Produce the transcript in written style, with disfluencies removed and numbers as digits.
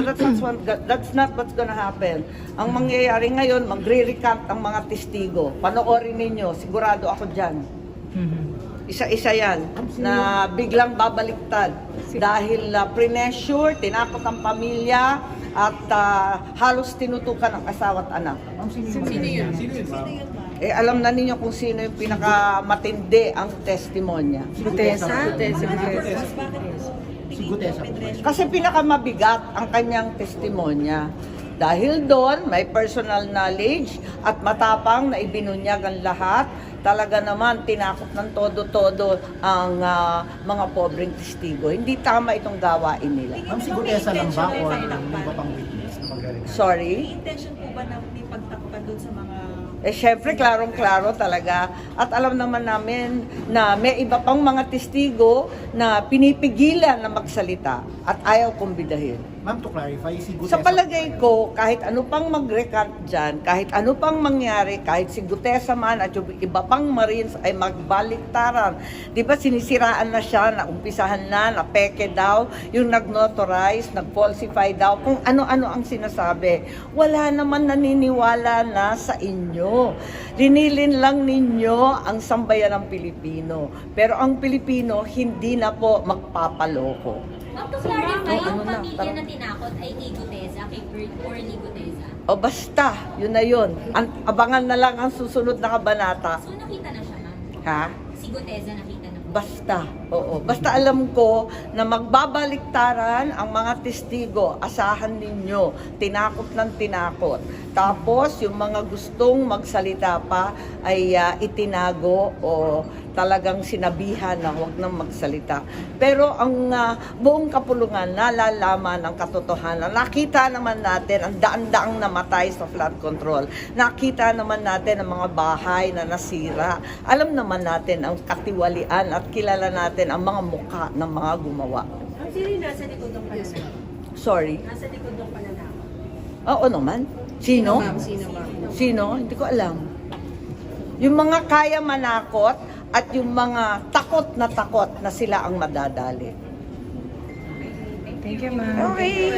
that's not what's gonna happen. Ang mangyayari ngayon, magre-recant ang mga testigo. Panoorin ninyo, sigurado ako dyan. Isa-isa yan, na biglang babaliktad. Dahil pre-measure, tinakot ang pamilya, at halos tinutukan ang asawa at anak. Sino yun? Alam na ninyo kung sino yung pinakamatindi ang testimonya. Kasi pinakamabigat ang kanyang testimonya. Dahil doon, may personal knowledge at matapang na ibinunyag ang lahat. Talaga naman, tinakot ng todo-todo ang mga pobreng testigo. Hindi tama itong gawain nila. Ma'am, si Gutesa lang ba o may iba pang witness na mag-verify? Sorry? May intention po ba na may pagtakpan doon sa mga... Syempre, klarong-klaro talaga. At alam naman namin na may iba pang mga testigo na pinipigilan na magsalita at ayaw kumbidahin. Ma'am, to clarify, si Gutesa... Sa palagay ko, kahit ano pang mag-recant dyan, kahit ano pang mangyari, kahit si Gutesa man at yung iba pang Marines ay magbaliktaran. Di ba sinisiraan na siya, naumpisahan na peke daw, yung nag-notarize, nag-falsify daw, kung ano-ano ang sinasabi. Wala naman naniniwala na sa inyo. Linilin lang ninyo ang sambayan ng Pilipino. Pero ang Pilipino, hindi na po magpapaloko. Ma'am, to clarify, yung ano na, pamilya na tinakot ay kay Gutesa, kay Bert or ni Gutesa. O basta, yun na yun. Abangan na lang ang susunod na kabanata. So nakita na siya, ma'am? Ha? Si Gutesa nakita na po. Basta, oo. Basta alam ko na magbabaliktaran ang mga testigo. Asahan ninyo, tinakot ng tinakot. Tapos, yung mga gustong magsalita pa ay itinago o talagang sinabihan na huwag nang magsalita. Pero ang buong kapulungan nalalaman ang katotohanan. Nakita naman natin ang daan-daang namatay sa flood control. Nakita naman natin ang mga bahay na nasira. Alam naman natin ang katiwalian at kilala natin ang mga mukha ng mga gumawa. Ang sino yung nasa likod ng pananakot? Sorry? Nasa likod ng pananakot? Oo naman. Sino? Sino, ma'am? Sino? Hindi ko alam. Yung mga kaya manakot at yung mga takot na sila ang madadali. Thank you, ma'am. Okay.